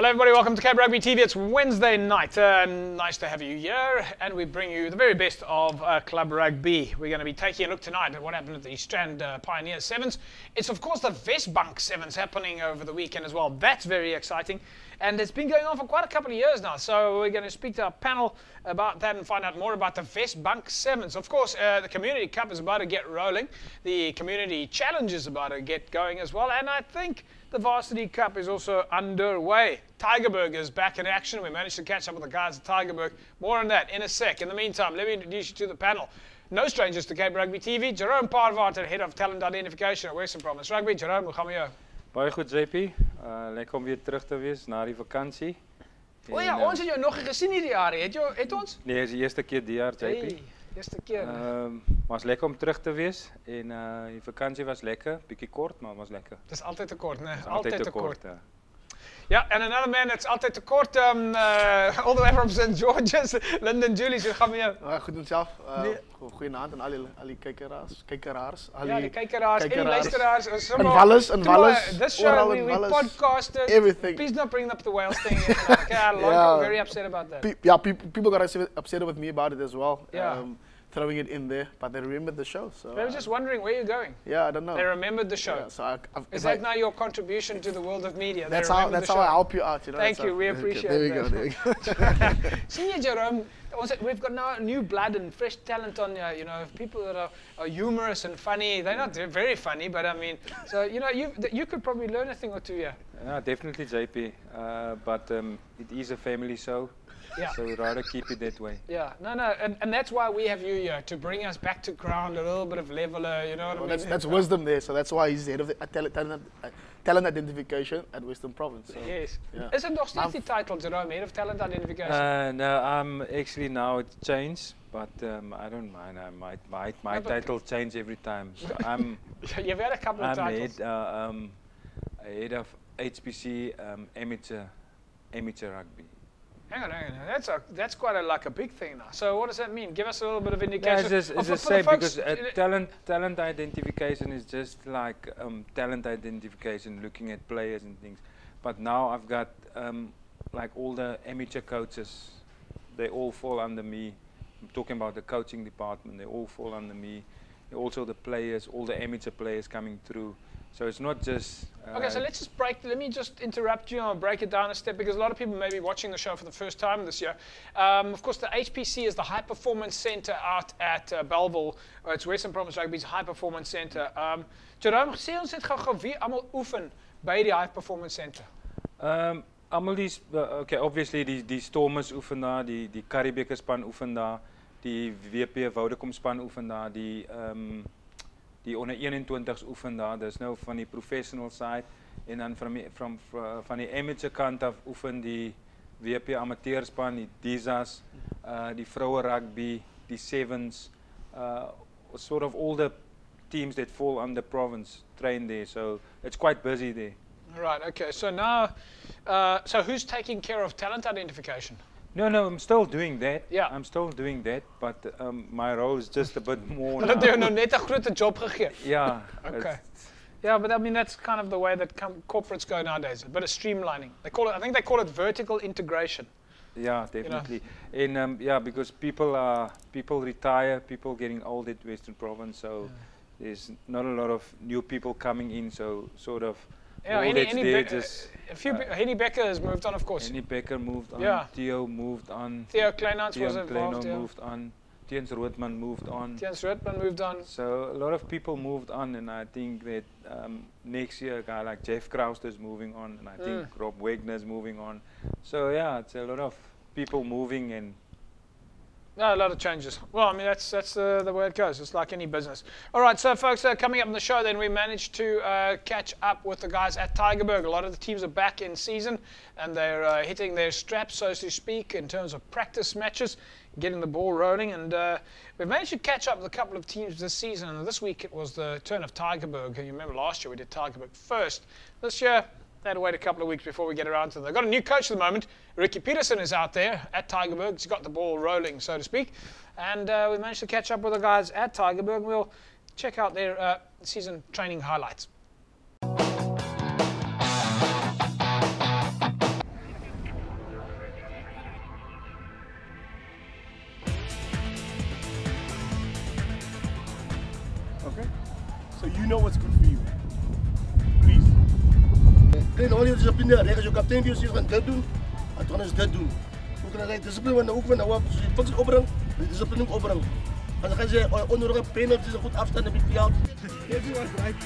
Hello everybody, welcome to Cape Rugby TV. It's Wednesday night. Nice to have you here, and we bring you the very best of club rugby. We're going to be taking a look tonight at what happened at the Strand Pioneers Sevens. It's of course the Westbank Sevens happening over the weekend as well. That's very exciting, and it's been going on for quite a couple of years now. So we're going to speak to our panel about that and find out more about the Westbank Sevens. Of course, the Community Cup is about to get rolling. The Community Challenge is about to get going as well, and I think the Varsity Cup is also underway. Tygerberg is back in action. We managed to catch up with the guys at Tygerberg. More on that in a sec. In the meantime, let me introduce you to the panel. No strangers to Cape Rugby TV. Jerome Parwater, Head of Talent Identification at Western Province Rugby. Jerome, hoe gaan we jou? Baie goed, JP. Lekker om weer terug te wees na die vakansie. O ja, ons het jou nog nie gesien hierdie jaar. Het ons? Nee, is die eerste keer die jaar, JP. Hey, eerste keer. Was lekker om terug te wees en die vakansie was lekker, bietjie kort, maar was lekker. Het is altijd te kort, né? Altijd te kort. Ja. Yeah, and another man that's altijd te kort, all the way from St. George's, Lyndon Julius, hoe gaan we jou? Goed met zelf. Goedenavond aan al die kijkeraars. Ja, die kijkeraars en die luisteraars. En Wallis, en Wallis. This show, we podcasted. Everything. Please don't bring up the Wales thing. I'm very upset about that. Yeah, people got upset with me about it as well. Yeah. Throwing it in there, but they remembered the show. So they were just wondering where you're going. Yeah, I don't know. They remembered the show. Yeah, so is that now your contribution to the world of media? That's how I help you out. You know. Thank you. We appreciate that. There we go. Senior Jerome, we've got now new blood and fresh talent on here. You know, people that are humorous and funny. They're not very funny, but I mean, so you know, you could probably learn a thing or two here. Yeah, definitely, JP. But it is a family show. Yeah. So we'd rather keep it that way. Yeah, no, and that's why we have you here, to bring us back to ground, a little bit of leveler, you know what I mean? That's wisdom there, so that's why he's the head of the talent identification at Western Province. So, yes. Yeah. Is it nog steeds die title, Jerome, Head of Talent Identification? No, I'm actually now it's changed, but I don't mind. My title change every time. So I'm. You've had a couple of titles. Head of HPC amateur rugby. Hang on. That's quite like a big thing now. So what does that mean? Give us a little bit of indication. Yeah, it's the same because talent identification is just like talent identification, looking at players and things. But now I've got like all the amateur coaches. They all fall under me. I'm talking about the coaching department. They all fall under me. Also the players, all the amateur players coming through. So it's not just... okay, so let me just interrupt you and break it down a step, because a lot of people may be watching the show for the first time this year. Of course, the HPC is the High Performance Centre out at Bellville. It's Western Province Rugby's High Performance Centre. Jerome, sê ons net gou wie almal oefen by die High Performance Centre? Almal die, okay, obviously die Stormers oefen daar, die Karibeker span oefen daar, die WP Woudekom span oefen daar, die onder 21's oefen daar, dis nou van die professional side, en dan van die amateur kant af oefen die WP amateurspan, die DISA's, die vroue rugby, die Sevens, sort of all the teams that fall under province train there, so it's quite busy there. Right, okay, so now, so who's taking care of talent identification? No, I'm still doing that. Yeah. I'm still doing that, but my role is just a bit more now. Hulle het jou nou net 'n groot job gegee. Yeah. Okay. Yeah, but I mean that's kind of the way that corporates go nowadays. A bit of streamlining. I think they call it vertical integration. Yeah, definitely. You know? And yeah, because people retire, people getting old at Western Province, so there's not a lot of new people coming in, so sort of. Yeah, Henny Becker has moved on, of course. Henny Becker moved on. Yeah. Theo moved on. Theo Kleinhans was involved. Theo moved on. Tiens Roodman moved on. Tiens Roodman moved on. So a lot of people moved on, and I think that next year a guy like Jeff Krauster is moving on, and I think Rob Wagner is moving on. So yeah, it's a lot of people moving and. No, a lot of changes. Well, I mean, that's the way it goes. It's like any business. All right, so folks, coming up in the show, then we managed to catch up with the guys at Tygerberg. A lot of the teams are back in season, and they're hitting their straps, so to speak, in terms of practice matches, getting the ball rolling. And we've managed to catch up with a couple of teams this season. And this week it was the turn of Tygerberg. And you remember last year we did Tygerberg first. This year, they had to wait a couple of weeks before we get around to them. They've got a new coach at the moment. Ricky Peterson is out there at Tygerberg. He's got the ball rolling, so to speak. And we managed to catch up with the guys at Tygerberg. We'll check out their season training highlights. know what's good for you. Please. Kijk, al je discipline, als je kapitein is, je gaat dit doen, en dan is dit doen. Hoe kan je discipline van de hoek van de wap, je functie opbrengen, je discipline opbrengen. En dan gaan ze onnodige penalties, een goed afstand op het veld. Everyone's right.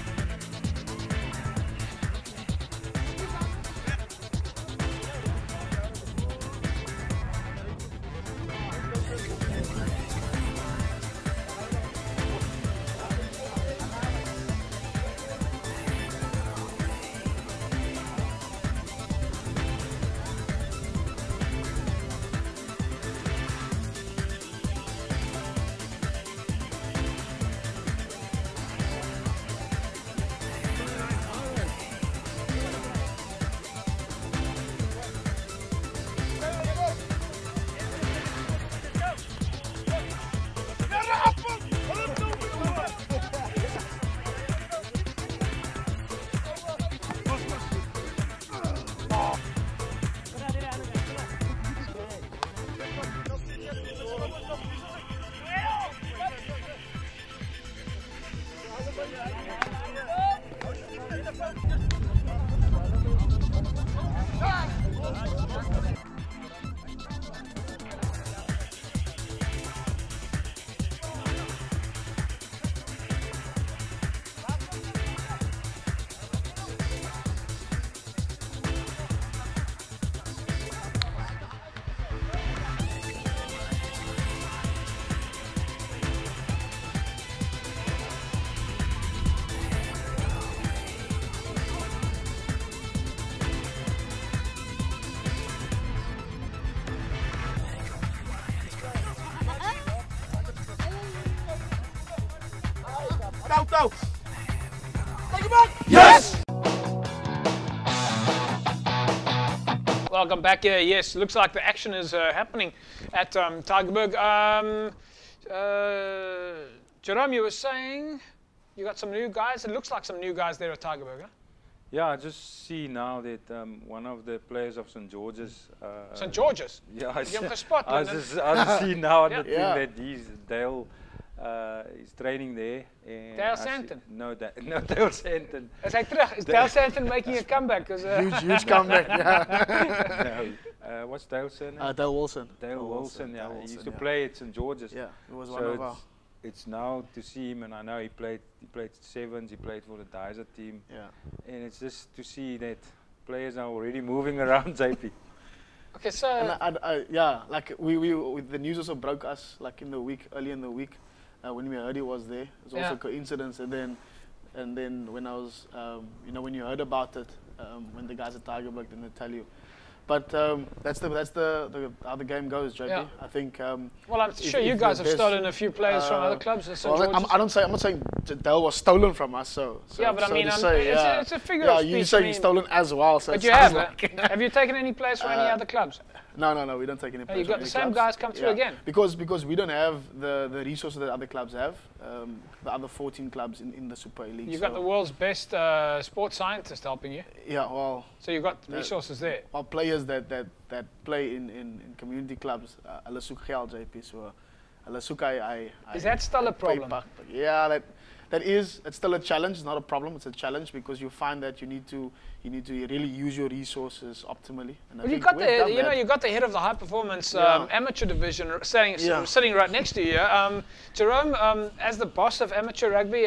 Out. Take him back. Yes! Welcome back here. Yes, looks like the action is happening at Tygerberg. Jerome, you were saying you got some new guys. It looks like some new guys there at Tygerberg, huh? Yeah, I just see now that one of the players of St. George's. St. George's? Yeah, I just see now on the team Yeah. that Dale is training there. And Dale Santon? No, Dale Santon. Is hij terug? Is Dale Santon making a comeback? Huge comeback. Yeah. No, what's Dale Santon? Dale Wilson. Dale Wilson, yeah. Dale He used Wilson, to play at St. George's. Yeah, he was So one of our. it's now to see him, and I know he played sevens, he played for the Dyser team. Yeah. And it's just to see that players are already moving around JP. Okay, so And yeah, like we the news also broke us like in the week, early in the week, when we heard he was there. It was also a coincidence, and then when I was, you know, when you heard about it, when the guys at Tygerberg didn't tell you. But that's how the game goes, JP. Yeah. I think. well, I'm sure you guys have stolen a few players from other clubs. At St. Well, George's. I'm not saying Dale was stolen from us. So Yeah, but I so mean, to say, it's a figure yeah, of you speech. say I mean, he's stolen as well. So but it you sounds have, like have you taken any players from any other clubs? No, we don't take any Oh, players. you've got from the any same clubs. guys come through again? Because we don't have the resources that other clubs have. The other 14 clubs in the Super League. You've got the world's best sports scientist helping you. Yeah, well, So you've got resources there. well, players that play in community clubs, hulle soek geld, JP. So hulle soek Is that still a problem? Yeah, it's still a challenge. It's not a problem. It's a challenge because you find that you need to really use your resources optimally. And I Well, you think got we've done that. you got the head of the high performance Yeah. amateur division sitting, Yeah. right next to you. Jerome, as the boss of amateur rugby,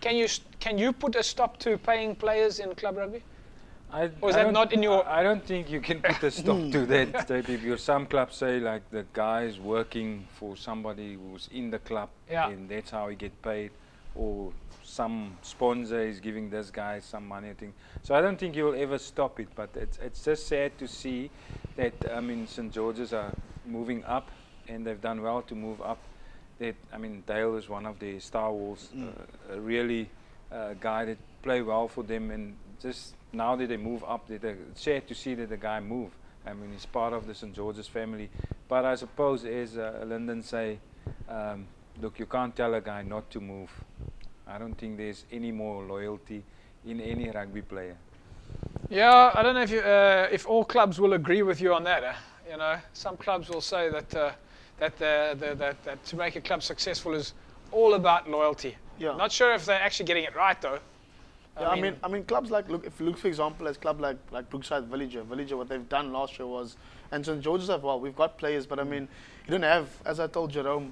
can you put a stop to paying players in club rugby? Or is that not in your? I don't think you can put a stop to that, JP, because some clubs say like the guy is working for somebody who's in the club, Yeah. and that's how he get paid, or some sponsor is giving this guy some money. I think. So I don't think you'll ever stop it, but it's just sad to see that St. George's are moving up, and they've done well to move up. That Dale is one of the star walls, a really guy that play well for them, and just now that they move up, it's sad to see that the guy move. He's part of the St. George's family. But I suppose, as Lyndon say, look, you can't tell a guy not to move. I don't think there's any more loyalty in any rugby player. Yeah, I don't know if all clubs will agree with you on that. You know, some clubs will say that that to make a club successful is all about loyalty. Yeah. Not sure if they're actually getting it right though. Yeah, I mean, clubs like if you look for example, as club like Brookside Villager, what they've done last year was, and St George's have we've got players, but I mean, you don't have, as I told Jerome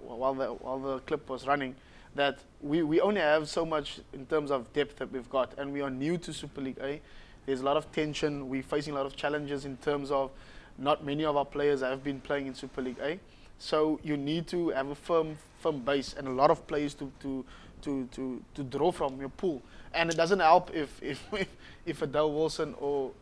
while the clip was running, that we only have so much in terms of depth that we've got, and we are new to Super League A. There's a lot of tension. We're facing a lot of challenges in terms of not many of our players have been playing in Super League A, so you need to have a firm base and a lot of players to draw from your pool. And it doesn't help if a Dale Wilson or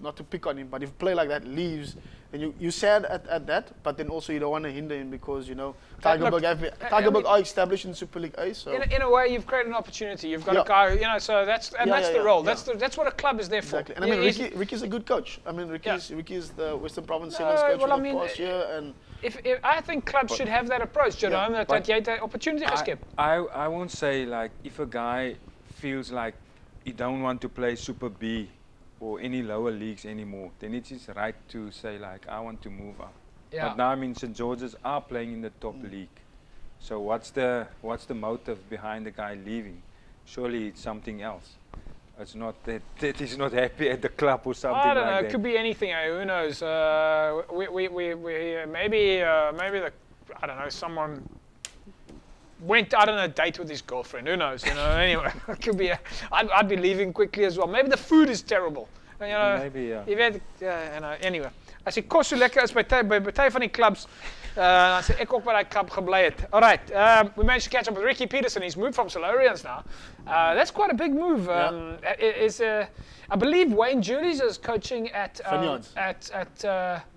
not to pick on him, but if a player like that leaves, then you're sad at that, but then also you don't want to hinder him because, you know, Tigerberg are established in Super League A. So in a way, you've created an opportunity. You've got a guy, you know, so that's the role. Yeah. That's what a club is there exactly. for. And I mean, Ricky's a good coach. I mean, Ricky's the Western Province Sevens coach for the past year. And if I think clubs should have that approach, Jerome, that jy het 'n opportunity geskep. I won't say like if a guy feels like he don't want to play Super B or any lower leagues anymore, then it's his right to say like I want to move up. Yeah. But now I mean St George's are playing in the top league. So what's the motive behind the guy leaving? Surely it's something else. It's not that he's not happy at the club or something I don't know. like It that. could be anything. Who knows? Maybe I don't know. Someone went on a date with his girlfriend. Who knows? You know. Anyway, it could be. I'd be leaving quickly as well. Maybe the food is terrible. You know. Maybe yeah. Jy weet, you know. Anyway, as die kos so lekker is by party van die clubs, dan sê ek ook by daai club gebly het. All right, we managed to catch up with Ricky Peterson. He's moved from Solarians now. That's quite a big move. I believe Wayne Julies is coaching at Vineyards. at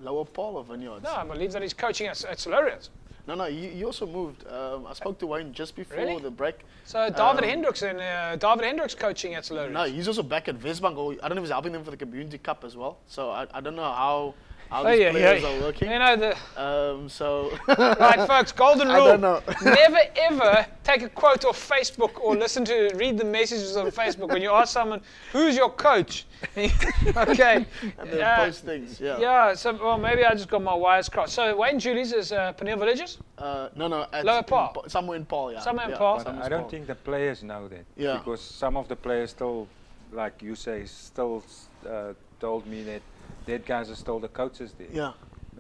Lower Paul or Vineyards? no, I believe that he's coaching at Solarians. No, he also moved. I spoke to Wayne just before Really? the break. So David Hendricks coaching at Solarians. No, he's also back at Westbank. Or I don't know if he's helping them for the Community Cup as well. So I don't know how these players are working. You know so right, folks. Golden rule: I don't know. never ever take a quote off Facebook or read the messages on Facebook when you ask someone who's your coach. Okay. And they post things. Yeah. Yeah. So well, maybe I just got my wires crossed. So Wayne Julies is Peniel Villages. No. At Lower Paul. Somewhere in Paul. Yeah. Somewhere in Yeah, Paul. somewhere I in don't Paul. think the players know that. Yeah. Because some of the players still, like you say, still told me that guys are still the coaches there. Yeah.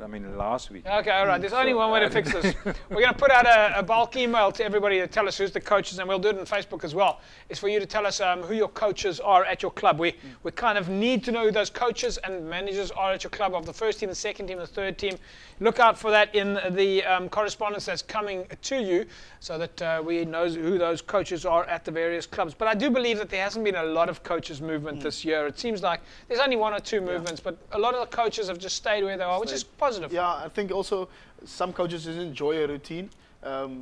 I mean, last week. Okay, all right. There's only one way to fix this. We're going to put out a bulk email to everybody to tell us who's the coaches, and we'll do it on Facebook as well. It's for you to tell us who your coaches are at your club. We kind of need to know who those coaches and managers are at your club, of the first team, the second team, the third team. Look out for that in the correspondence that's coming to you, so that we know who those coaches are at the various clubs. But I do believe that there hasn't been a lot of coaches movement this year. It seems like there's only one or two movements, but a lot of the coaches have just stayed where they are, which is positive. Yeah, I think also some coaches just enjoy a routine.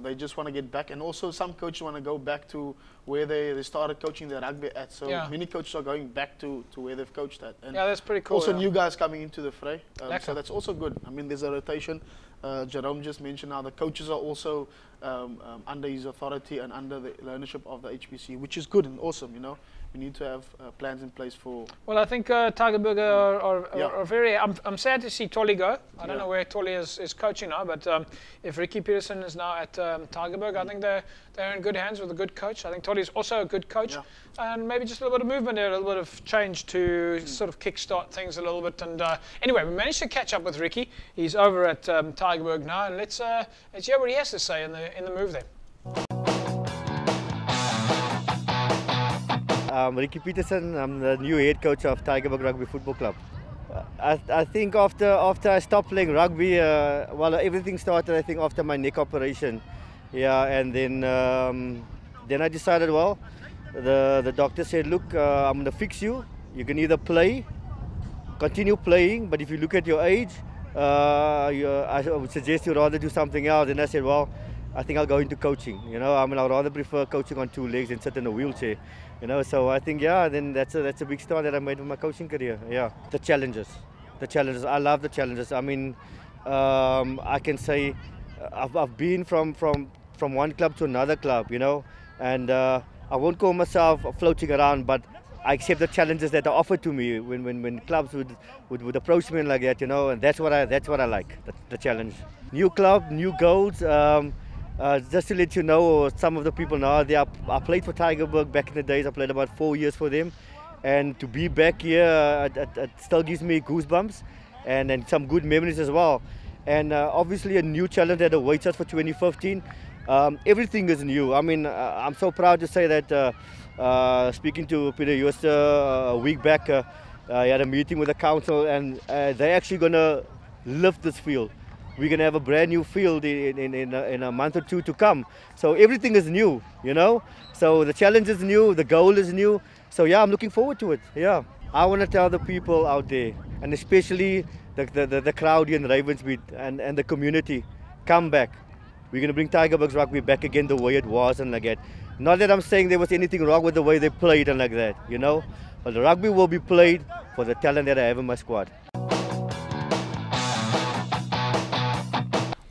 They just want to get back, and also some coaches want to go back to where they started coaching their rugby at. So many coaches are going back to where they've coached at. And yeah, that's pretty cool. Also new guys coming into the fray. Lekker. So that's also good. I mean, there's a rotation. Jerome just mentioned how the coaches are also under his authority and under the ownership of the HPC, which is good and awesome, you know. We need to have plans in place for... Well, I think Tigerberg are very... I'm sad to see Tolly go. I don't know where Tolly is coaching now, but if Ricky Peterson is now at Tigerberg, I think they're in good hands with a good coach. I think Tolly is also a good coach. Yeah. And maybe just a little bit of movement there, a little bit of change to sort of kickstart things a little bit. And anyway, we managed to catch up with Ricky. He's over at Tigerberg now, and let's hear what he has to say in the move there. I'm Ricky Peterson. I'm the new head coach of Tigerberg Rugby Football Club. I think after I stopped playing rugby, well, everything started, I think, after my neck operation. Yeah, and then I decided, well, the doctor said, look, I'm going to fix you. You can either continue playing, but if you look at your age, I would suggest you rather do something else. And I said, well, I think I'll go into coaching. You know, I mean, I'd rather prefer coaching on two legs than sit in a wheelchair. You know, so I think, yeah, then that's a big start that I made with my coaching career. Yeah, the challenges. I love the challenges. I mean, I can say I've been from one club to another club, you know, and I won't call myself floating around, but I accept the challenges that are offered to me when clubs would approach me like that, you know, and that's what I like, the challenge. New club, new goals. just to let you know, some of the people now, I played for Tygerberg back in the days. I played about 4 years for them. And to be back here, it still gives me goosebumps and some good memories as well. And obviously a new challenge that awaits us for 2015. Everything is new. I mean, I'm so proud to say that speaking to Peter Jooste a week back, I had a meeting with the council, and they're actually going to lift this field. We're going to have a brand new field in a month or two to come. So everything is new, you know. So the challenge is new, the goal is new. So yeah, I'm looking forward to it. Yeah, I want to tell the people out there, and especially the crowd here in Ravensmead and the community, come back. We're going to bring Tygerberg's rugby back again the way it was and like that. Not that I'm saying there was anything wrong with the way they played and like that, you know. But the rugby will be played for the talent that I have in my squad.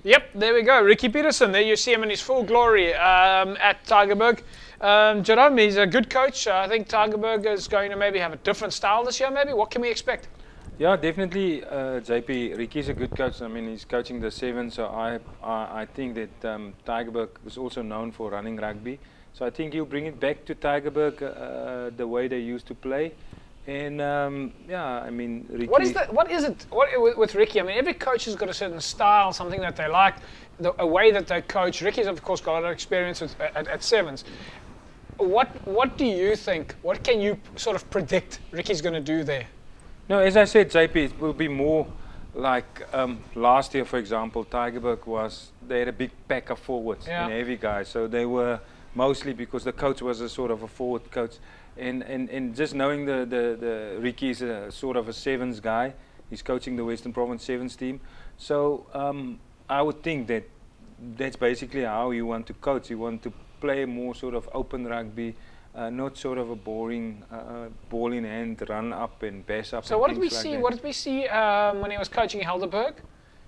Yep, there we go. Ricky Peterson, there you see him in his full glory at Tygerberg. Jerome, he's a good coach. I think Tygerberg is going to maybe have a different style this year, maybe. What can we expect? Yeah, definitely, JP. Ricky's a good coach. I mean, he's coaching the 7, so I think that Tygerberg is also known for running rugby. So I think he'll bring it back to Tygerberg the way they used to play. And yeah, I mean, Ricky. What is it with Ricky? I mean, every coach has got a certain style, something that they like, a way that they coach. Ricky's of course got a lot of experience at 7s. What do you think? What can you sort of predict Ricky's going to do there? No, as I said, JP, it will be more like last year, for example. Tygerberg they had a big pack of forwards and heavy guys, so they were mostly because the coach was a sort of a forward coach. And just knowing the Ricky is a sort of a 7s guy, he's coaching the Western Province 7s team. So I would think that that's basically how you want to coach. You want to play more sort of open rugby, not sort of a boring ball in hand, run up and bash up. So what did we see? What did we see when he was coaching Helderberg?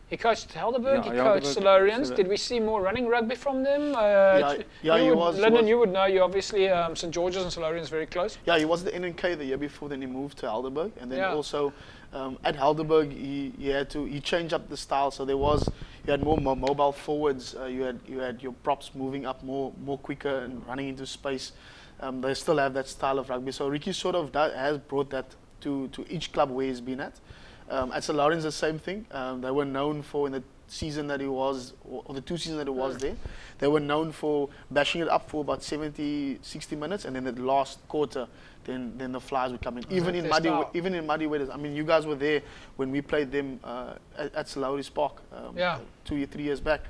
He coached Helderberg, he coached Silurians. Did we see more running rugby from them? Lyndon, you would know, you obviously, St. George's and Silurians very close. Yeah, he was the NNK the year before, then he moved to Helderberg. And then also at Helderberg, he changed up the style. So you had more mobile forwards, you had your props moving up more quicker and running into space. They still have that style of rugby. So Ricky sort of has brought that to each club where he's been at. At St. Lawrence, the same thing. They were known for, in the season that he was, or the 2 seasons that he was there, they were known for bashing it up for about 70, 60 minutes, and then the last quarter, then the flies would come in. Even in muddy weather. I mean, you guys were there when we played them at St. Lawrence Park 2 or 3 years back.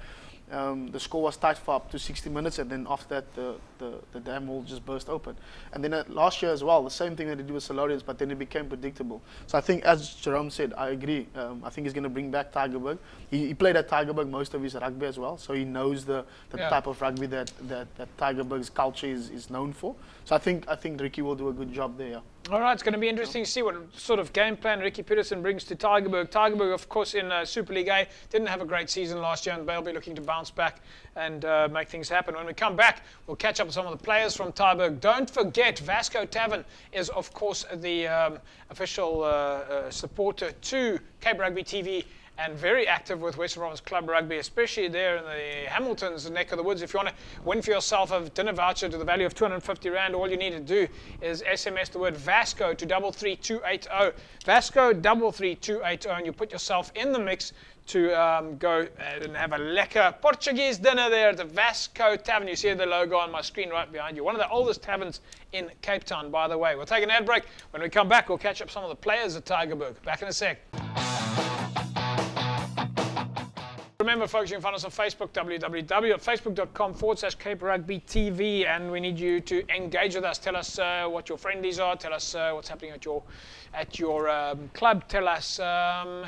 The score was tight for up to 60 minutes, and then after that the dam wall just burst open. And then last year as well, the same thing that they did with Silurians, but then it became predictable. So I think, as Jerome said, I agree. I think he's going to bring back Tygerberg. He played at Tygerberg most of his rugby as well, so he knows the type of rugby that Tygerberg's culture is known for. So I think Ricky will do a good job there. Yeah. All right, it's going to be interesting to see what sort of game plan Ricky Peterson brings to Tygerberg. Tygerberg, of course, in Super League A, didn't have a great season last year, and they'll be looking to bounce back and make things happen. When we come back, we'll catch up with some of the players from Tygerberg. Don't forget, Vasco Tavern is, of course, the official supporter to Cape Rugby TV, and very active with Western Province Club Rugby, especially there in the Hamilton's neck of the woods. If you want to win for yourself a dinner voucher to the value of 250 Rand, all you need to do is SMS the word Vasco to 33280. Vasco 33280, and you put yourself in the mix to go and have a lekker Portuguese dinner there at the Vasco Tavern. You see the logo on my screen right behind you. One of the oldest taverns in Cape Town, by the way. We'll take an ad break. When we come back, we'll catch up some of the players at Tygerberg. Back in a sec. Remember, folks, you can find us on Facebook, www.facebook.com/Cape Rugby TV, and we need you to engage with us. Tell us what your friendlies are. Tell us what's happening at your club. Tell us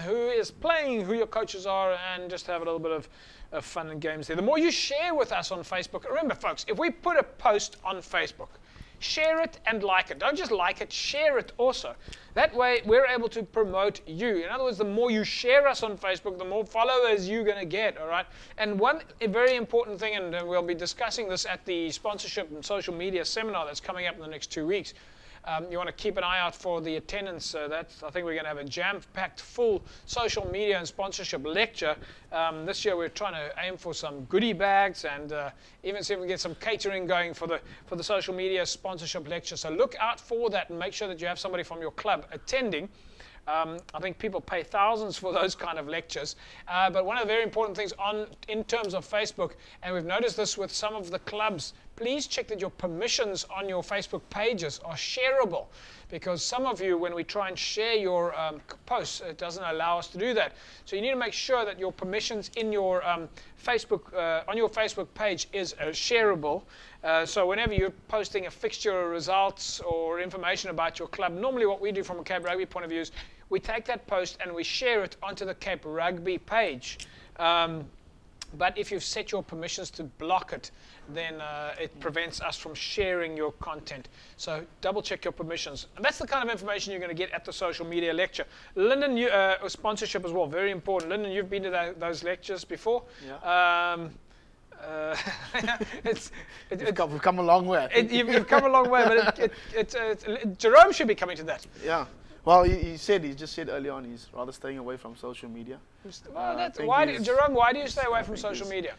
who is playing, who your coaches are, and just have a little bit of fun and games there. The more you share with us on Facebook, remember, folks, if we put a post on Facebook, share it and like it. Don't just like it, share it also. That way, we're able to promote you. In other words, the more you share us on Facebook, the more followers you're going to get, all right? And one very important thing, and we'll be discussing this at the sponsorship and social media seminar that's coming up in the next 2 weeks, You want to keep an eye out for the attendance. I think we're going to have a jam-packed full social media and sponsorship lecture. This year we're trying to aim for some goodie bags and even see if we can get some catering going for the social media sponsorship lecture. So look out for that and make sure that you have somebody from your club attending. I think people pay thousands for those kind of lectures. But one of the very important things in terms of Facebook, and we've noticed this with some of the clubs, please check that your permissions on your Facebook pages are shareable. Because some of you, when we try and share your posts, it doesn't allow us to do that. So you need to make sure that your permissions in your Facebook, on your Facebook page is shareable. So whenever you're posting a fixture or results or information about your club, normally what we do from a Cape Rugby point of view is we take that post and we share it onto the Cape Rugby page. But if you've set your permissions to block it, then it prevents us from sharing your content. So double check your permissions. And that's the kind of information you're going to get at the social media lecture. Lyndon, sponsorship as well, very important. Lyndon, you've been to those lectures before. Yeah. We've come a long way. You've come a long way, but Jerome should be coming to that. Yeah. Well, he just said earlier on he's rather staying away from social media. Well, Jerome, why do you stay away from social media?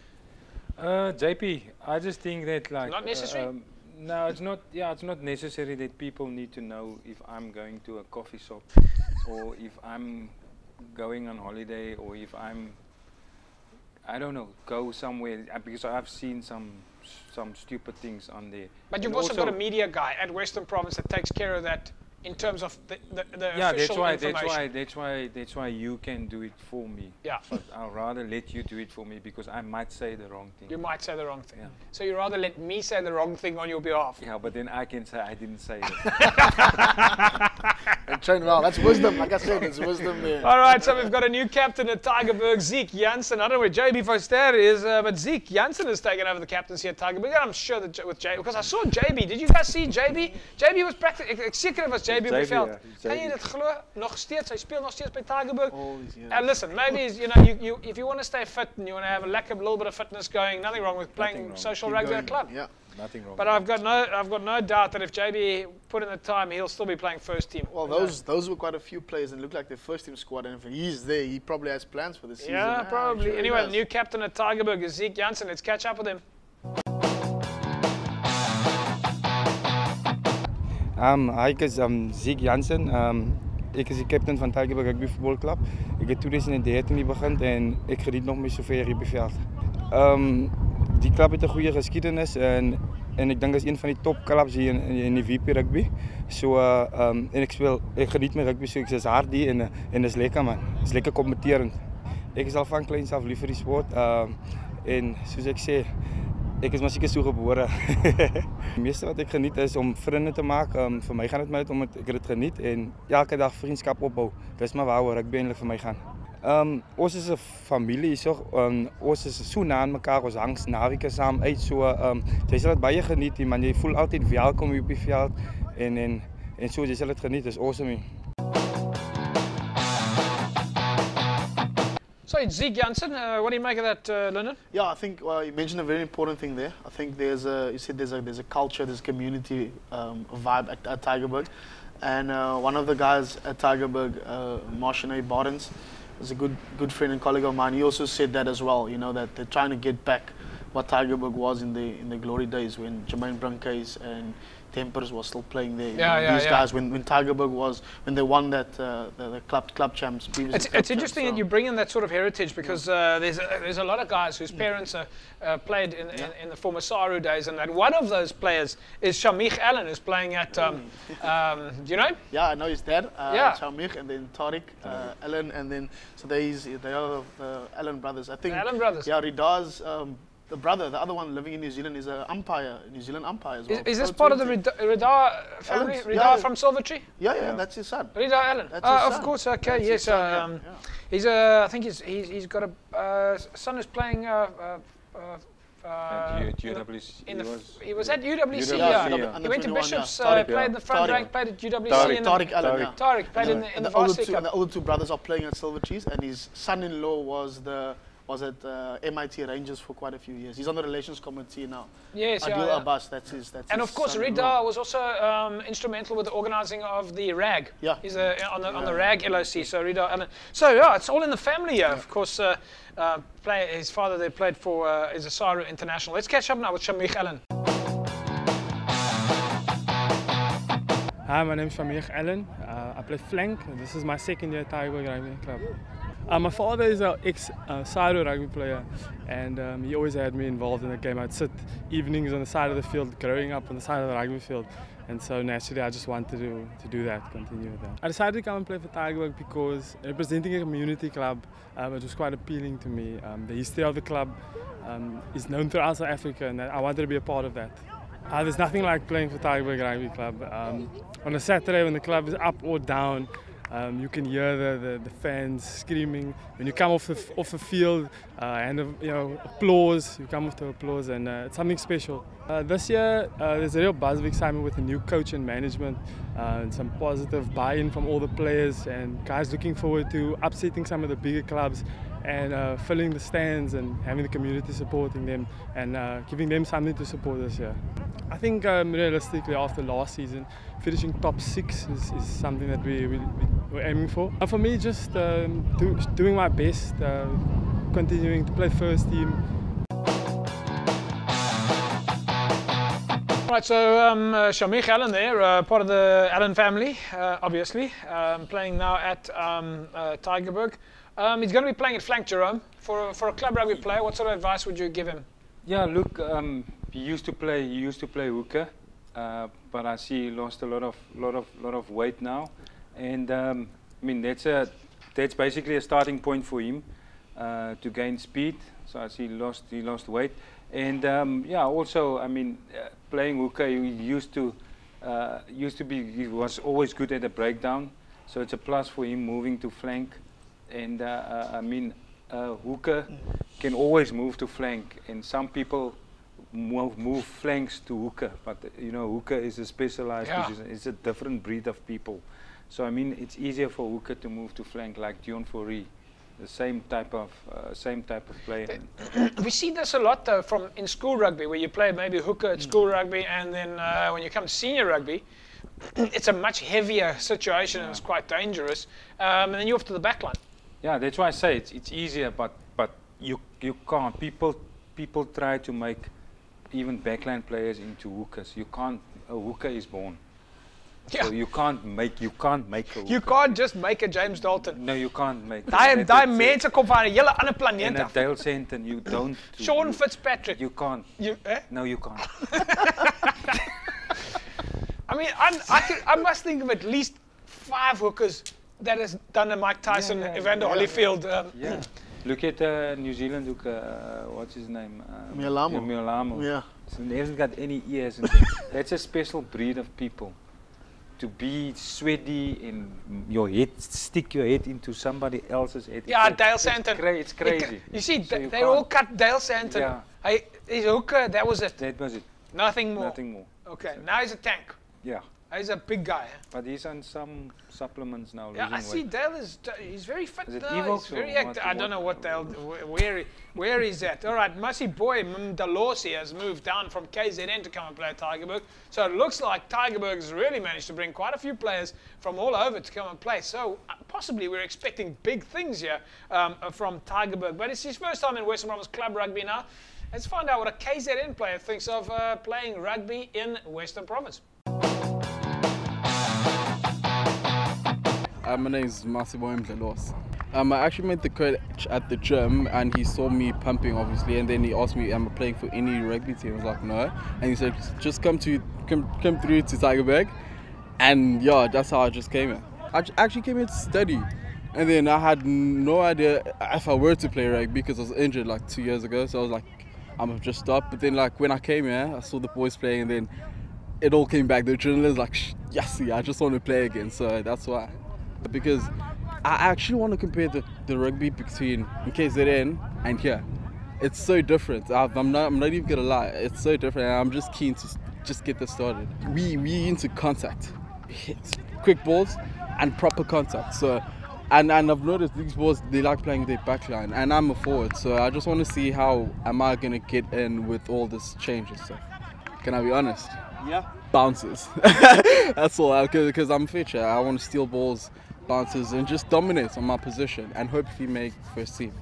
JP, I just think that like not necessary. No, it's not. Yeah, it's not necessary that people need to know if I'm going to a coffee shop, or if I'm going on holiday, or if I don't know, go somewhere, because I've seen some stupid things on there. But you've also got a media guy at Western Province that takes care of that in terms of the yeah, official information. that's why you can do it for me. Yeah. But I'll rather let you do it for me because I might say the wrong thing. You might say the wrong thing. Yeah. So you rather let me say the wrong thing on your behalf. Yeah, but then I can say I didn't say it. And train well. That's wisdom. Like I said, it's wisdom there. All right, so we've got a new captain at Tygerberg, Zeke Janssen. I don't know where JB Foster is, but Zeke Janssen has taken over the captaincy at Tygerberg. I'm sure that with JB, because I saw JB. Did you guys see JB? JB was practically, ek seker was JB op die veld. Kan jy dit glo? Nog steeds, hy speel nog steeds by Tygerberg. And listen, maybe you if you want to stay fit and you want to have a little bit of fitness going, nothing wrong with playing social rugby at a club. Yeah. Nothing wrong. But I've got no doubt that if JB put in the time, he'll still be playing first team. Well, those were quite a few players and look like the first team squad. And if he's there, he probably has plans for the season. Yeah, probably. Sure anyway, the new captain at Tygerberg is Zeke Janssen. Let's catch up with him. Hi, ek is Zeke Janssen. Ek is die captain van Tygerberg Rugby Football Club. Ek het 2013 begin en ek geniet nog my sover hier op die veld. Die klub het 'n goeie geskiedenis en ek dink is een van die top clubs hier in die WP rugby. So en ek geniet my rugby, so ek is hard hier en is lekker man. Is lekker kompeterend. Ek is al van kleins af lief vir die sport. En soos ek sê, ek is maar seker so gebore. Die meeste wat ek geniet is om vriende te maak. Vir my gaan dit maar om ek dit geniet en elke dag vriendskap opbou. Dis maar waaroor rugby eintlik vir my gaan. Ons is 'n familie so. Ons is so na aan mekaar, ons hang naweke saam uit so. Jy sal dit baie geniet, man. Jy voel altyd welkom hier op die veld en so jy sal dit geniet. Dis awesome. So it's Zeke Janssen. What do you make of that, Lyndon? Yeah, I think you mentioned a very important thing there. I think you said there's a culture, there's a community vibe at Tygerberg, and one of the guys at Tygerberg, Marshane Barnes, is a good friend and colleague of mine. He also said that as well. You know that they're trying to get back what Tygerberg was in the glory days when Jermaine Brancais and Tempers was still playing there. These guys, when Tygerberg when they won that the club champs previously. It's interesting that you bring in that sort of heritage because there's a lot of guys whose parents played in the former Saru days, and that one of those players is Shamikh Allen, who's playing at. Do you know him? Yeah, I know his dad. Shamikh, and then Tariq Allen, and then so they are the Allen brothers. I think. The Allen brothers. Yeah, Rida's. The brother, the other one living in New Zealand, is an New Zealand umpire as well. Is this part of the Rida family? Rida from Silvertree? Yeah, that's his son. Rida Allen. Of course, okay, that's yes. Son, he's I think he's got a son who's playing. At UWC. He was at UWC. He went to Bishops, played in the front rank, played at UWC. Tariq Allen. Tariq played in the varsity. And the older two brothers are playing at Silvertrees, and his son-in-law was the was at MIT Rangers for quite a few years. He's on the relations committee now. Yes, Adil yeah. Abbas, that's his. And of course, Rida was also instrumental with the organising of the RAG. Yeah. He's on the RAG LOC. So Rida, so yeah, it's all in the family here. Yeah. Of course, his father there played for is a Saru International. Let's catch up now with Shamik Allen. Hi, my name is Shamik Allen. I play flank. This is my second year at Tygerberg Rugby Club. My father is an ex-Saru rugby player, and he always had me involved in the game. I'd sit evenings on the side of the field, growing up on the side of the rugby field, and so naturally I just wanted to do that, continue with that. I decided to come and play for Tygerberg because representing a community club, it was quite appealing to me. The history of the club is known throughout South Africa, and I wanted to be a part of that. There's nothing like playing for Tygerberg Rugby Club. On a Saturday when the club is up or down, you can hear the fans screaming. When you come off the field, and applause, you come off to applause, and it's something special. This year, there's a real buzz of excitement with the new coach and management, and some positive buy-in from all the players, and guys looking forward to upsetting some of the bigger clubs and filling the stands and having the community supporting them and giving them something to support this year. I think realistically after last season, finishing top 6 is something that we're aiming for. For me, just doing my best, continuing to play first team. Right, so Shamik Allen there, part of the Allen family, obviously, playing now at Tygerberg. He's going to be playing at flank, Jerome. For a club rugby player, what sort of advice would you give him? Yeah, look, he used to play hooker, but I see he lost a lot of weight now, and I mean that's basically a starting point for him to gain speed. So I see he lost weight, and yeah, also I mean playing hooker, he was always good at the breakdown, so it's a plus for him moving to flank, and I mean hooker can always move to flank, and some people move flanks to hooker, but you know hooker is a specialized position. It's a different breed of people, so I mean it's easier for hooker to move to flank, like Dion Fourie, the same type of player. We see this a lot though in school rugby, where you play maybe hooker at school rugby, and then when you come to senior rugby, it's a much heavier situation and it's quite dangerous, and then you're off to the back line. Yeah, that's why I say it's easier, but you can't. People try to make even backline players into hookers. You can't. A hooker is born. Yeah. So you can't make a hooker. You can't just make a James Dalton. No, you can't make. Daai mense kom van 'n hele ander planeet af. Dale Centon, you don't. Sean Fitzpatrick. You can't. No, you can't. I mean, I must think of at least 5 hookers that has done a Mike Tyson, Evander Holyfield. Yeah. Look at New Zealand hooker, what's his name? Miolamo. Yeah. So he hasn't got any ears. That's a special breed of people. To be sweaty and stick your head into somebody else's head. Yeah, Dale Santon. It's crazy. You see, so they all cut Dale Santon. Yeah. He's a hooker, that was it. That was it. Nothing more. Nothing more. Okay, now he's a tank. Yeah. He's a big guy. But he's on some supplements now. Yeah, I see Dale he's very fit. Is it now. He's very active. I don't know what Dale, where he's at. All right, Mussy boy Mdalosi has moved down from KZN to come and play at Tygerberg. So it looks like Tygerberg has really managed to bring quite a few players from all over to come and play. So possibly we're expecting big things here from Tygerberg. But it's his first time in Western Province Club Rugby now. Let's find out what a KZN player thinks of playing rugby in Western Province. My name is Massibo Mdlalos. I actually met the coach at the gym and he saw me pumping obviously, and then he asked me, am I playing for any rugby team? I was like, no. And he said, just come through to Tygerberg. And yeah, that's how I just came in. I actually came here to study. And then I had no idea if I were to play rugby because I was injured like 2 years ago. So I was like, I'm just stopped. But then like when I came here, I saw the boys playing, and then it all came back. The adrenaline was like, yes, I just want to play again. So that's why. Because I actually want to compare the rugby between KZN and here. It's so different. I'm not even gonna lie. It's so different. I'm just keen to just get this started. We into contact, quick balls, and proper contact. So And I've noticed these boys, they like playing their backline, and I'm a forward, so I just want to see how am I going to get in with all this change and stuff. Can I be honest? Yeah. Bounces. That's all, because I'm feature. I want to steal balls, bounces, and just dominate on my position, and hopefully make first team.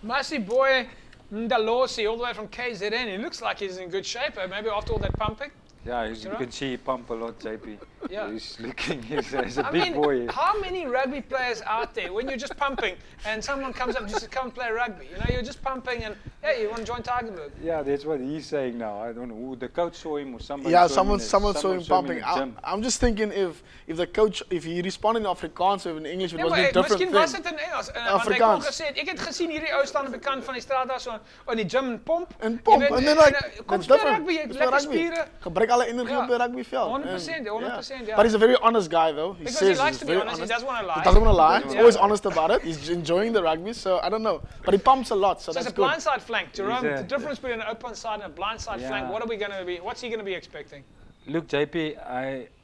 Massive boy Ndalosi, all the way from KZN. He looks like he's in good shape, maybe after all that pumping. Yeah, you can see he pump a lot, JP. Yeah. He's looking, he's a I big mean, boy. how many rugby players out there, when you're just pumping and someone comes up just to come and play rugby, you know, you're just pumping and, hey, you want to join Tigerberg? Yeah, that's what he's saying now. I don't know who the coach saw him or somebody. Yeah, saw him someone saw him pumping. in the gym. I'm just thinking if the coach, if he responded in Afrikaans or in English, it Ja, was maar a different miskien was thing. dit in Engels. Want hy het Afrikaans. ook gesê, ek het gesien hierdie ou staan op die kant van die straat daar so in die gym en pomp. En pomp, Jy weet, and then like, kom that's speel different. rugby, jy het It's lekker rugby. spiere. Gebruik alle energie Ja. op die rugbyveld. 100%, 100%, yeah. But he's a very honest guy though. He Because says he likes he's to be very honest, he doesn't want to lie. He doesn't want to lie. He's Yeah. always honest about it. He's enjoying the rugby, so I don't know. But he pumps a lot, so So that's it's a good. blindside flank. Jerome, He's a- the difference between an open side and a blindside Yeah. flank, what's he going to be expecting? Look, JP,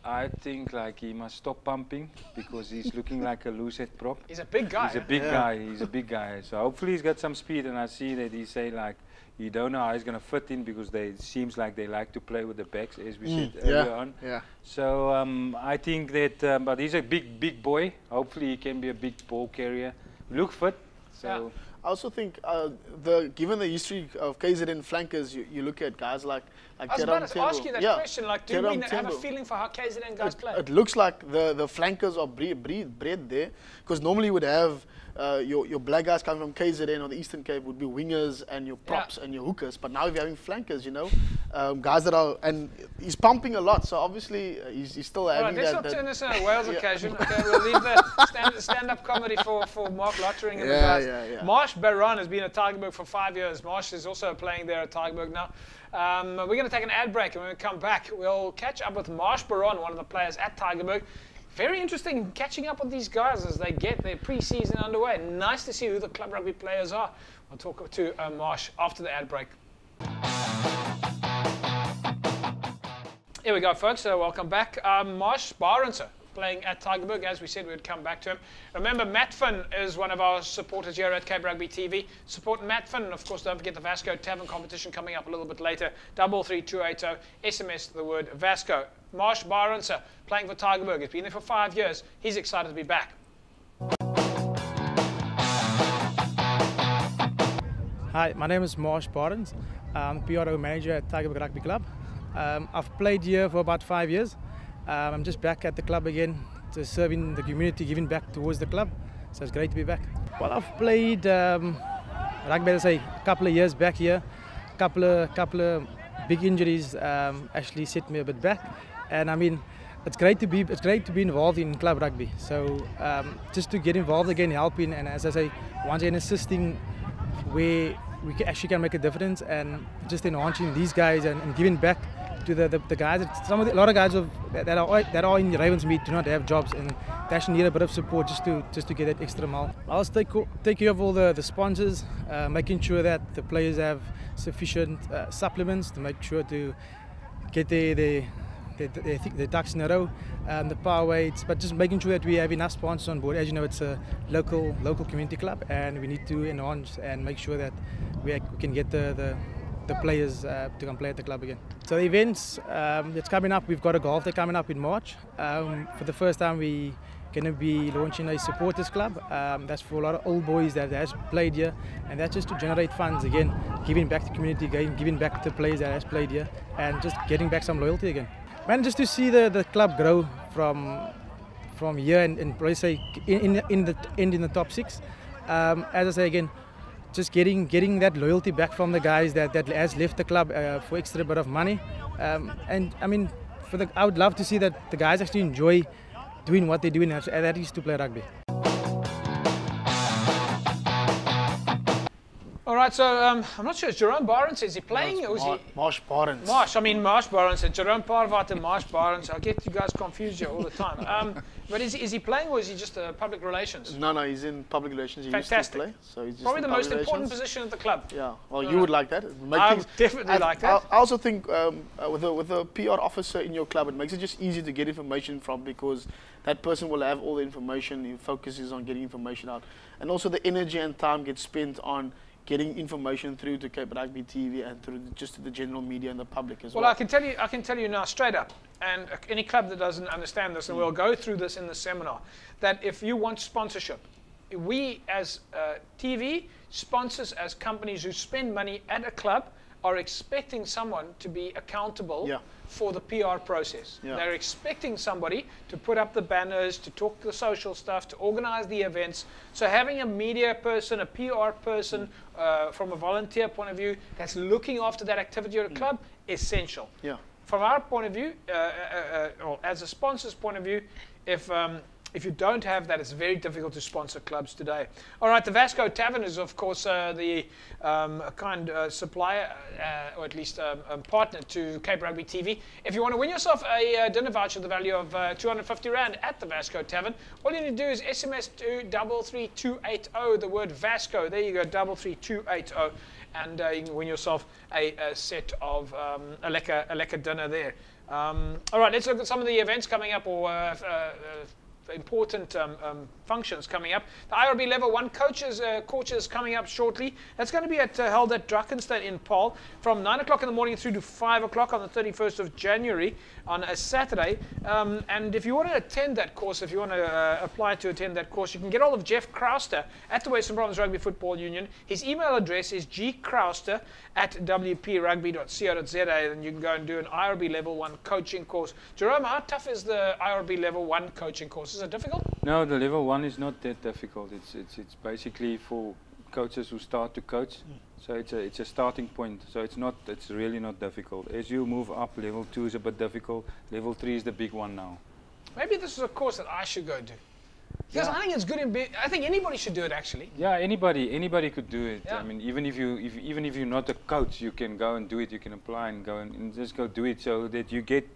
I think like he must stop pumping because he's looking like a loose-head prop. He's a big guy. He's a big guy. He's a big guy. So hopefully he's got some speed, and I see that he say like you don't know how he's gonna fit in because it seems like they like to play with the backs, as we said earlier on. Yeah. So I think that, but he's a big boy. Hopefully he can be a big ball carrier. Look fit. So. Yeah. I also think given the history of KZN flankers, you look at guys like I was about to ask you that question. Like, do we Teram have a Tembo. feeling for how KZN guys play? It looks like the flankers are bred there, because normally you would have your black guys coming from KZN or the Eastern Cape would be wingers and your props and your hookers. But now if you're having flankers, you know, guys that are, and he's pumping a lot, so obviously he's still All right, having let's that. not turn this into a Wales occasion. Okay, we'll leave that stand-up comedy for Mark Lottering and the guys. Yeah. Marsh Baron has been at Tigerberg for 5 years. Marsh is also playing there at Tigerberg now. We're going to take an ad break, and when we come back, we'll catch up with Marsh Baron, one of the players at Tigerberg. Very interesting catching up with these guys as they get their pre-season underway. Nice to see who the club rugby players are. We'll talk to Marsh after the ad break. Here we go, folks. So welcome back. Marsh Barense playing at Tigerberg. As we said, we'd come back to him. Remember, Matt Finn is one of our supporters here at Cape Rugby TV. Support Matt Finn. Of course, don't forget the Vasco Tavern competition coming up a little bit later. 33280. SMS the word Vasco. Marsh Barense playing for Tigerberg. He's been there for 5 years. He's excited to be back. Hi, my name is Marsh Barnes. I'm PRO manager at Tigerberg Rugby Club. I've played here for about 5 years. I'm just back at the club again, to serving the community, giving back towards the club. So it's great to be back. Well, I've played rugby, as I say, a couple of years back here. Couple of big injuries actually set me a bit back. And I mean, it's great to be involved in club rugby. So just to get involved again, helping, and as I say, once again assisting where we actually can make a difference, and just enhancing these guys and giving back to the guys. A lot of guys that are in Ravensmead do not have jobs, and they actually need a bit of support just to get that extra mile. I'll take care of all the sponsors, making sure that the players have sufficient supplements to make sure to get their ducks in a row, the power weights, but just making sure that we have enough sponsors on board. As you know, it's a local community club, and we need to enhance and make sure that we can get the players to come play at the club again. So the events that's coming up, we've got a golf day coming up in March. For the first time, we're going to be launching a supporters club. That's for a lot of old boys that has played here, and that's just to generate funds again, giving back to the community, giving back to the players that has played here, and just getting back some loyalty again. Man, just to see the club grow from here and probably say in the top 6. As I say again, just getting that loyalty back from the guys that has left the club for extra bit of money. And I mean, I would love to see that the guys actually enjoy doing what they do, and that is to play rugby. All right, so I'm not sure. Jerome Barnes, is he playing? Or is he? Marsh Barnes. Marsh, I mean Marsh Barnes. Jerome Parvat and Marsh Barnes. I get you guys confused here all the time. But is he playing or is he just public relations? No, he's in public relations. He Fantastic. Used to play, so he's just probably in the most public important relations. position at the club. Yeah, well, you would like that. I would definitely like that. I also think with a PR officer in your club, it makes it just easy to get information from, because that person will have all the information. He focuses on getting information out, and also the energy and time gets spent on getting information through to Cape Rugby TV and through just to the general media and the public as well. Well, I can tell you now straight up, and any club that doesn't understand this, and we'll go through this in the seminar, that if you want sponsorship, we as TV sponsors, as companies who spend money at a club, are expecting someone to be accountable for the PR process. They're expecting somebody to put up the banners, to talk the social stuff, to organize the events. So having a media person, a PR person, from a volunteer point of view, that's looking after that activity at a club, essential. From our point of view, or as a sponsor's point of view, if you don't have that, it's very difficult to sponsor clubs today. All right, the Vasco Tavern is, of course, the kind supplier, or at least partner to Cape Rugby TV. If you want to win yourself a dinner voucher, the value of 250 Rand at the Vasco Tavern, all you need to do is SMS to 33280, the word Vasco. There you go, 33280. And you can win yourself a set of a lekker dinner there. All right, let's look at some of the events coming up, or important functions coming up. The IRB Level 1 coaches coming up shortly. That's going to be held at Drakensberg in Paarl from 9 o'clock in the morning through to 5 o'clock on the 31st of January on a Saturday. And if you want to attend that course, if you want to apply to attend that course, you can get hold of Jeff Crowster at the Western Province Rugby Football Union. His email address is gcrowster@wprugby.co.za, and you can go and do an IRB Level 1 coaching course. Jerome, how tough is the IRB Level 1 coaching course? Is it difficult? No, the level 1 is not that difficult. It's basically for coaches who start to coach. So it's a starting point. So it's really not difficult. As you move up, level 2 is a bit difficult. Level 3 is the big one now. Maybe this is a course that I should go do. Because I think it's good. I think anybody should do it, actually. Yeah, anybody could do it. Yeah. I mean, even if you're not a coach, you can go and do it. You can apply and go and just go do it, so that you get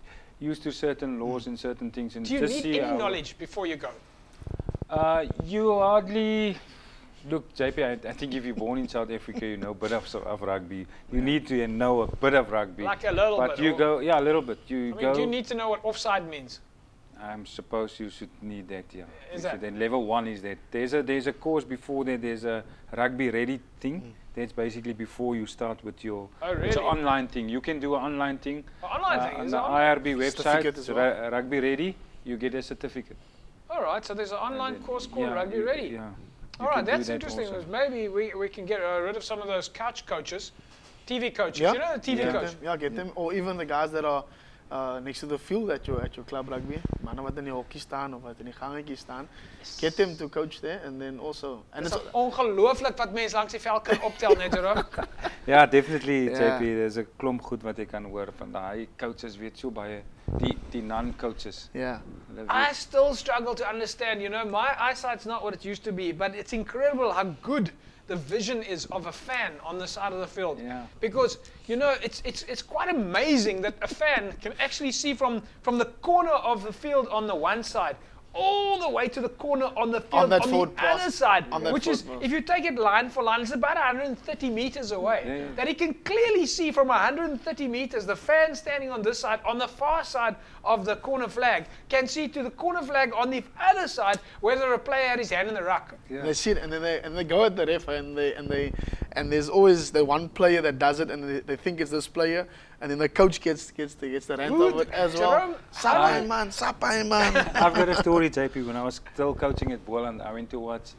used to certain laws and certain things. And do you just need any knowledge before you go? You hardly look, JP. I think if you're born in South Africa, you know a bit of rugby. You need to know a bit of rugby. Like a little bit. But you go, yeah, a little bit. Do you need to know what offside means? I'm supposed you should need that, yeah. Is that? Then level 1 is that. There's a course before that. There's a rugby ready thing. That's basically before you start with your. Oh, really? It's an online thing. You can do an online thing. Online thing? On the IRB website, Rugby Ready, you get a certificate. All right, so there's an online course called Rugby Ready. Yeah. All right, that's interesting. Maybe we can get rid of some of those couch coaches, TV coaches. You know the TV coach? Get them. Or even the guys that are next to the field at your club rugby. Mannen wat in die hokkie staan of wat in die gangetjie staan. Get them to coach there, and then also. And it's ongelooflik wat mense langs die veld kan optel, net Jerome. Ja, definitely, JP. There's a klomp goed wat ek kan hoor van daai coaches weet so baie die non-coaches. Yeah. I still struggle to understand, you know, my eyesight's not what it used to be, but it's incredible how good the vision is of a fan on the side of the field. Yeah. Because, you know, it's quite amazing that a fan can actually see from the corner of the field on the one side all the way to the corner on the field on the other side, which is, if you take it line for line, it's about 130 meters away. That he can clearly see from 130 meters, the fan standing on this side, on the far side of the corner flag, can see to the corner flag on the other side whether a player had his hand in the ruck. Yeah. They see it, and then they go at the ref, and there's always the one player that does it, and they think it's this player, and then the coach gets the rant of it as well. Sapai man. I've got a story, JP. When I was still coaching at Boland, I went to watch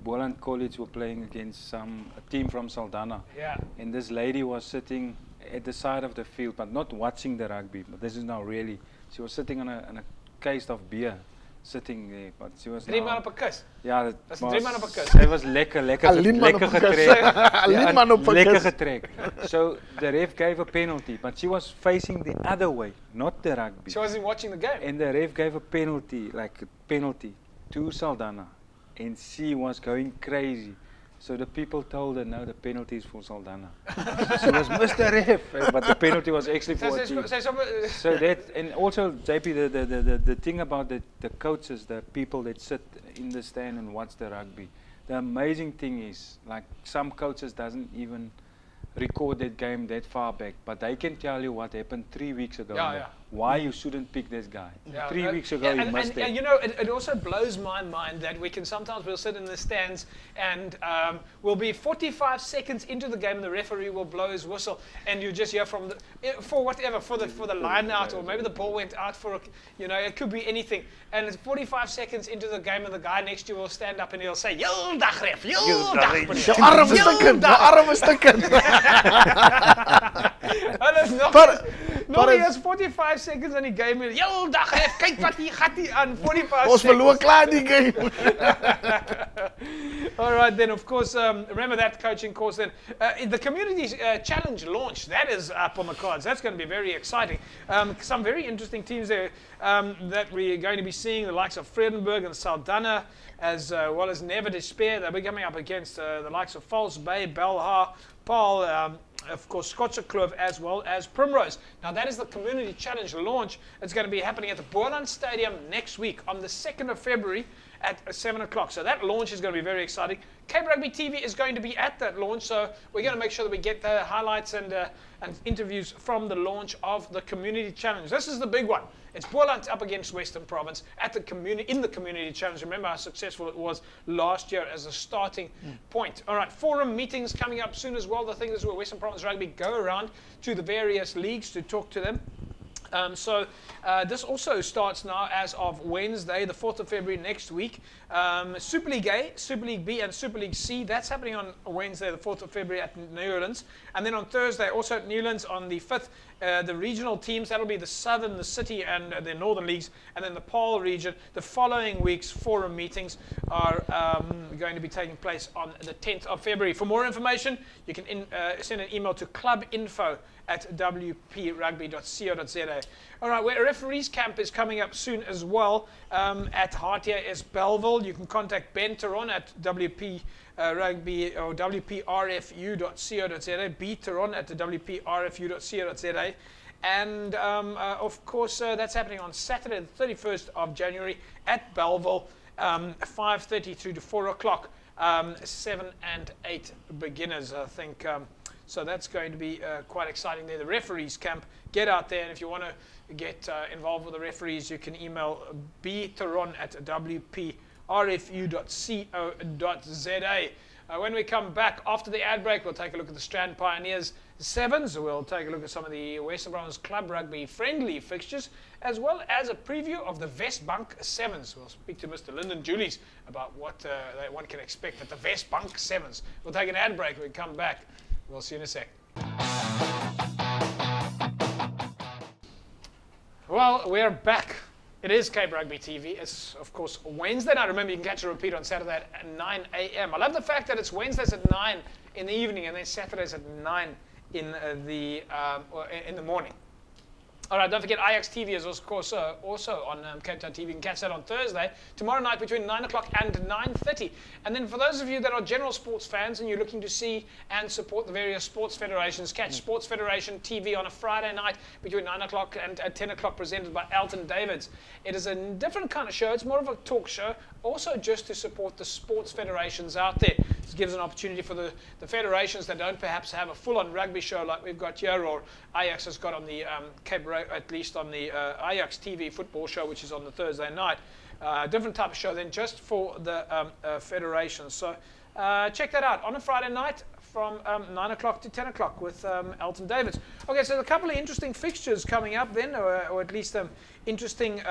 Boland College were playing against a team from Saldanha. Yeah. And this lady was sitting at the side of the field, but not watching the rugby. But this is now really. She was sitting on a case of beer. Sitting there, but she was 3 man op 'n kus. Ja, dit was 3 man op 'n kus. Sy was lekker getrek. Alleen man op 'n kus. Lekker getrek. So the ref gave a penalty, but she was facing the other way, not the rugby. She wasn't watching the game. And the ref gave a penalty to Saldanha, and she was going crazy. So the people told her, no, the penalty is for Saldanha. She was Mr. Ref, but the penalty was actually for a team. So that, and also, JP, the thing about the coaches, the people that sit in the stand and watch the rugby, the amazing thing is, like, some coaches doesn't even record that game that far back, but they can tell you what happened 3 weeks ago. Why you shouldn't pick this guy. 3 weeks ago, you must have. And you know, it also blows my mind that we'll sit in the stands and we'll be 45 seconds into the game and the referee will blow his whistle and you just hear from for the line out, or maybe the ball went out for, you know, it could be anything. And it's 45 seconds into the game and the guy next to you will stand up and he'll say, "Heel dag ref, heel dag meneer." De arm is stukken, de arm is stukken. Normally it's 45 seconds and die game. Heel dag ref, kyk wat hier gat hier aan 45 seconds. Ons verloor klaar die game. All right, then, of course, remember that coaching course then. The Community Challenge launch, that is up on the cards. That's going to be very exciting. Some very interesting teams there that we're going to be seeing, the likes of Vredenburg and Saldanha, as well as Never Despair. They'll be coming up against the likes of False Bay, Belhar, Paul, of course, Scotcher as well as Primrose. Now, that is the Community Challenge launch. It's going to be happening at the Boerland Stadium next week on the 2nd of February at 7 o'clock. So that launch is going to be very exciting. Cape Rugby TV is going to be at that launch, so we're going to make sure that we get the highlights and interviews from the launch of the Community Challenge. This is the big one. It's Boerland up against Western Province at the in the Community Challenge. Remember how successful it was last year as a starting point. All right, forum meetings coming up soon as well. The thing is where Western Province Rugby go around to the various leagues to talk to them. This also starts now as of Wednesday, the 4th of February next week. Super League A, Super League B, and Super League C. That's happening on Wednesday, the 4th of February at Newlands. And then on Thursday, also at Newlands on the 5th, the regional teams. That'll be the Southern, the City, and the Northern Leagues. And then the Paarl region. The following week's forum meetings are going to be taking place on the 10th of February. For more information, you can send an email to clubinfo@wprugby.co.za. All right, where a referees camp is coming up soon as well at HTS Belleville. You can contact Ben Teron at WP Rugby or WPRFU.co.za, B Teron at the WPRFU.co.za. And of course, that's happening on Saturday, the 31st of January at Belleville, 5:30 through to 4 o'clock. 7 and 8 beginners, I think. So that's going to be quite exciting there. The referees camp. Get out there, and if you want to get involved with the referees, you can email bteron@wprfu.co.za. When we come back after the ad break, we'll take a look at the Strand Pioneers Sevens. We'll take a look at some of the Western Province Club Rugby friendly fixtures, as well as a preview of the Westbank Sevens. We'll speak to Mr. Lyndon Julies about what one can expect at the Westbank Sevens. We'll take an ad break. When we come back, we'll see you in a sec. Well, we're back. It is Cape Rugby TV. It's, of course, Wednesday night. Remember, you can catch a repeat on Saturday at 9 a.m. I love the fact that it's Wednesdays at 9 in the evening and then Saturdays at 9 in the morning. All right, don't forget Ajax TV is, of course, also on Cape Town TV. You can catch that on Thursday, tomorrow night between 9 o'clock and 9:30. And then for those of you that are general sports fans and you're looking to see and support the various sports federations, catch Sports Federation TV on a Friday night between 9 o'clock and 10 o'clock, presented by Elton Davids. It is a different kind of show. It's more of a talk show, also just to support the sports federations out there. This gives an opportunity for the federations that don't perhaps have a full-on rugby show like we've got here, or Ajax has got on the at least on the Ajax TV football show, which is on the Thursday night. Different type of show than just for the federations. So check that out on a Friday night from 9 o'clock to 10 o'clock with Elton Davids. Okay, so a couple of interesting fixtures coming up then, or at least interesting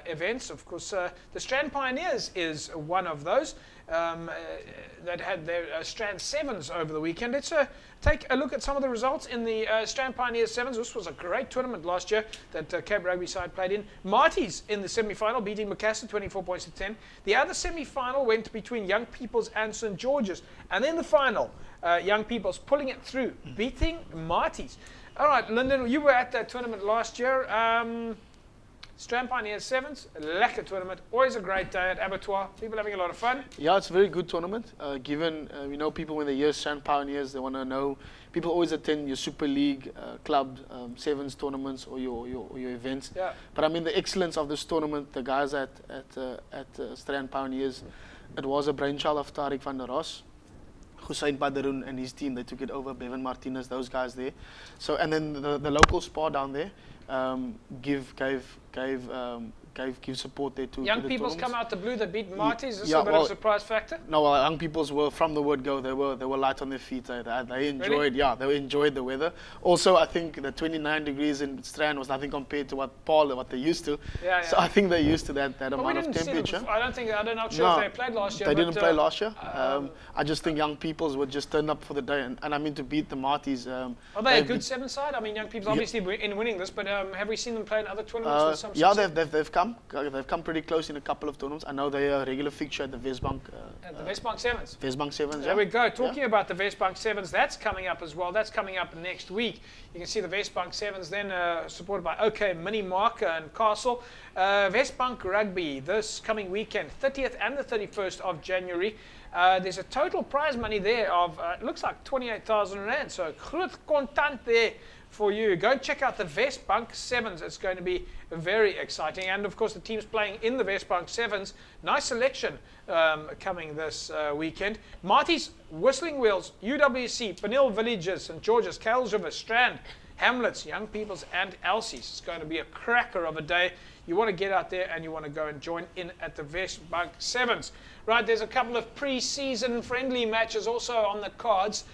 events. Of course, the Strand Pioneers is one of those that had their Strand Sevens over the weekend. Let's take a look at some of the results in the Strand Pioneers Sevens. This was a great tournament last year that Cape Rugby side played in. Marty's in the semi-final, beating Macassar 24 points to 10. The other semi-final went between Young People's and St. George's. And then the final, Young People's pulling it through, beating Marty's. All right, Lyndon, you were at that tournament last year. Strand Pioneers 7s, lekker tournament. Always a great day at Abattoir. People having a lot of fun. Yeah, it's a very good tournament. Given people when they hear Strand Pioneers, they want to know. People always attend your Super League club sevens tournaments or your events. Yeah. But I mean the excellence of this tournament, the guys at Strand Pioneers, it was a brainchild of Tariq van der Ros. Hussein Badroun and his team, they took it over, Bevan Martinez, those guys there. So, and then the local spa down there give support there to Young the people's tournaments. come out the blue, they beat Marty's. Is this Yeah, a bit of a surprise factor? No, well, young people's were from the word go. They were light on their feet. They enjoyed, Really? yeah, they enjoyed the weather. Also, I think the 29 degrees in Strand was nothing compared to what they used to. Yeah, So yeah. I think they're used to that But we amount of didn't see them temperature. before. I'm not sure No, if they played last year. They but, didn't play last year. I just think young people's would just turn up for the day, and I mean to beat the Martys. Are they a good seven side? I mean, young people obviously in winning this, but have we seen them play in other tournaments with some Yeah, success? they've come pretty close in a couple of tournaments. I know they're a regular fixture at the Westbank. At the Westbank Sevens. Westbank Sevens. There yeah. we go. Talking Yeah. about the Westbank Sevens, that's coming up as well. That's coming up next week. You can see the Westbank Sevens then supported by OK Mini Marker and Castle. Westbank Rugby this coming weekend, 30th and the 31st of January. There's a total prize money there of, it looks like 28,000 Rand. So, groot contant there for you. Go check out the Westbank Sevens. It's going to be very exciting. And of course, the teams playing in the Westbank Sevens. Nice selection coming this weekend. Marty's, Whistling Wheels, UWC, Penil Villages, St. George's, Kales River, Strand, Hamlets, Young People's, and Elsie's. It's going to be a cracker of a day. You want to get out there and you want to go and join in at the Westbank Sevens. Right, there's a couple of pre-season friendly matches also on the cards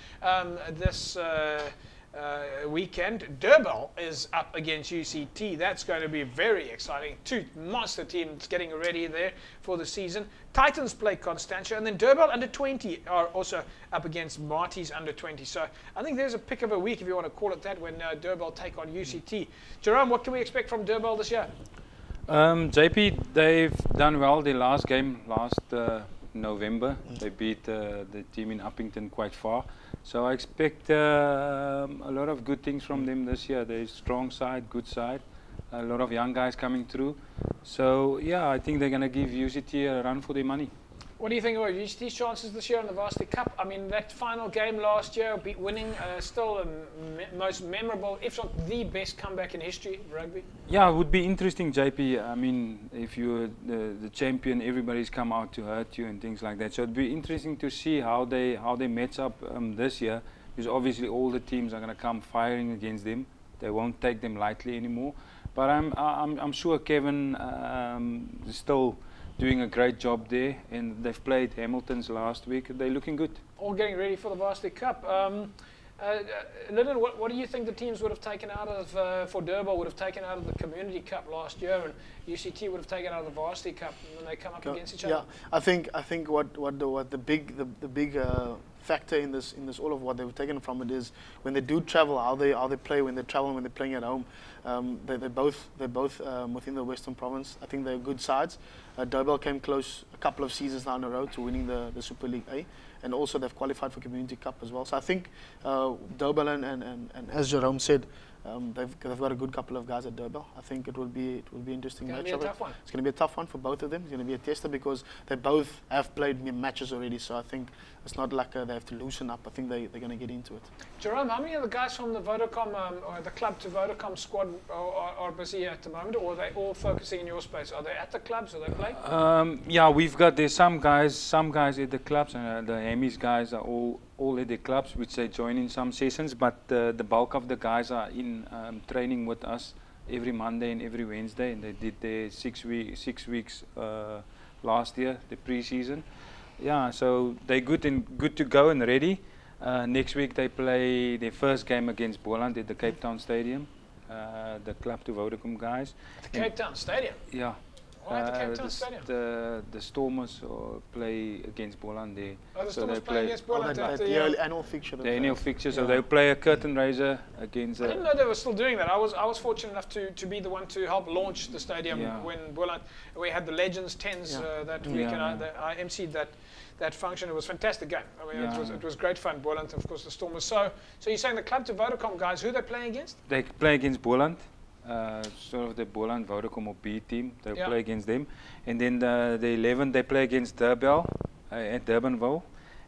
this weekend. Durban is up against UCT. That's going to be very exciting. Two monster teams getting ready there for the season. Titans play Constantia, and then Durban under 20 are also up against Marty's under 20. So I think there's a pick of a week, if you want to call it that, when Durban take on UCT. Jerome, what can we expect from Durban this year? JP, they've done well. Their last game last November, they beat the team in Uppington quite far. So I expect a lot of good things from them this year. They're strong side, good side, a lot of young guys coming through. So yeah, I think they're going to give UCT a run for their money. What do you think about UCT's chances this year in the Varsity Cup? I mean, that final game last year, winning, still the most memorable, if not the best comeback in history of rugby. Yeah, it would be interesting, JP. I mean, if you're the champion, everybody's come out to hurt you and things like that. So it'd be interesting to see how they match up this year, because obviously all the teams are going to come firing against them. They won't take them lightly anymore. But I'm sure Kevin is still doing a great job there, and they've played Hamilton's last week. They're looking good. All getting ready for the Varsity Cup. Lyndon, what do you think the teams would have taken out of, for Durban, would have taken out of the Community Cup last year, and UCT would have taken out of the Varsity Cup when they come up against each other? Yeah, I think what the big factor in this all of what they've taken from it is when they do travel, how they play when they travel, when they're playing at home. They're both within the Western Province. I think they're good sides. Durban came close a couple of seasons down the road to winning the Super League A, and also they've qualified for Community Cup as well. So I think Durban and as Jerome said, they've got a good couple of guys at Durban. I think it will be interesting match. It's going to be a tough one. It's going to be a tough one for both of them. It's going to be a tester because they both have played matches already. So I think it's not like they have to loosen up. I think they're going to get into it. Jerome, how many of the guys from the Vodacom or the club to Vodacom squad are busy at the moment, or are they all focusing in your space? Are they at the clubs? Are they playing? Yeah, there's some guys at the clubs, and the Hemis guys are all at the clubs, which they join in some sessions. But the bulk of the guys are in training with us every Monday and every Wednesday, and they did their 6 weeks last year, the pre-season. Yeah, so they're good to go and ready. Next week they play their first game against Boland at the Cape Town Stadium. The club to Vodacom guys. The Cape Town Stadium? Yeah. Why at the Cape Town Stadium? The Stormers play against Boland there. Oh, the Stormers play against Boland. The annual fixture. The annual fixture, so they'll play a curtain raiser against. I didn't know they were still doing that. I was fortunate enough to be the one to help launch the stadium when Boland. We had the Legends 10s that week, and I emceed that function. It was a fantastic game. I mean, it was great fun. Boland, of course, the Stormers. So you're saying the club to Vodacom guys, who are they playing against? They play against Boland. sort of the Boland Vodacom or B team. They'll Yeah. play against them. And then the 11th they play against Durban at Durbanville.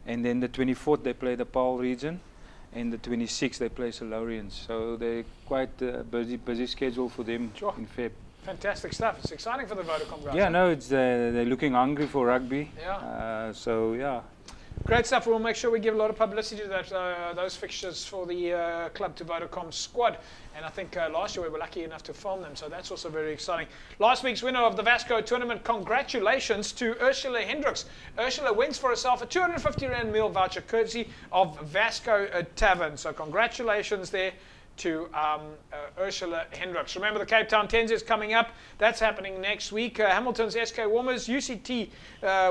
And then the 24th they play the Paarl region. And the 26th they play Silurians. So they're quite busy schedule for them Sure. in Feb. Fantastic stuff. It's exciting for the Vodacom guys. Yeah, no, it's they're looking hungry for rugby. Yeah. So yeah. Great stuff. We'll make sure we give a lot of publicity to that, those fixtures for the Club to Vodacom squad. And I think last year we were lucky enough to film them, so that's also very exciting. Last week's winner of the Vasco tournament, congratulations to Ursula Hendricks. Ursula wins for herself a 250 Rand meal voucher courtesy of Vasco Tavern. So congratulations there to Ursula Hendricks. Remember, the Cape Town Tens is coming up. That's happening next week. Hamilton's SK Warmers, UCT,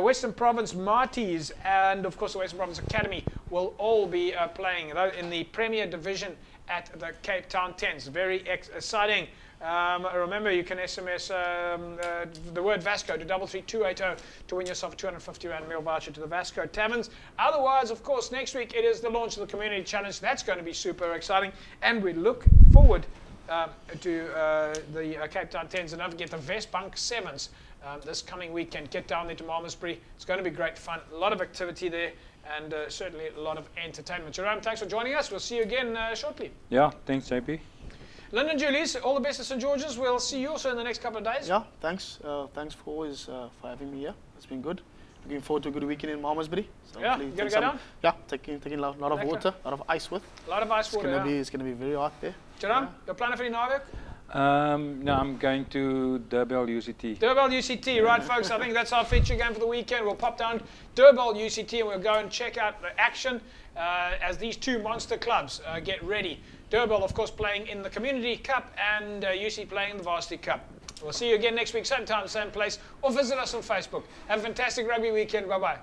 Western Province Marties, and of course the Western Province Academy will all be playing in the Premier Division at the Cape Town Tens. Very exciting. Remember, you can SMS the word Vasco to 33280 to win yourself a 250 Rand meal voucher to the Vasco Taverns. Otherwise, of course, next week it is the launch of the Community Challenge. That's going to be super exciting, and we look forward to the Cape Town Tens. And don't forget the Westbank Sevens this coming weekend. Get down there to Malmesbury. It's going to be great fun. A lot of activity there, and certainly a lot of entertainment. Jerome, thanks for joining us. We'll see you again shortly. Yeah, thanks, JP. Lyndon Julius, all the best at St. George's. We'll see you also in the next couple of days. Yeah, thanks. Thanks for always for having me here. It's been good. Looking forward to a good weekend in Malmesbury. So Yeah, you gonna go down? Yeah, taking a lot of water, a lot of ice with. A lot of ice water. It's gonna be very hot there. Jerome, your plan for the Naarbeek? No, I'm going to Durban UCT. Durban UCT, right, folks? I think that's our feature game for the weekend. We'll pop down Durban UCT and we'll go and check out the action as these two monster clubs get ready. Durban, of course, playing in the Community Cup, and UC playing in the Varsity Cup. We'll see you again next week, same time, same place, or visit us on Facebook. Have a fantastic rugby weekend. Bye-bye.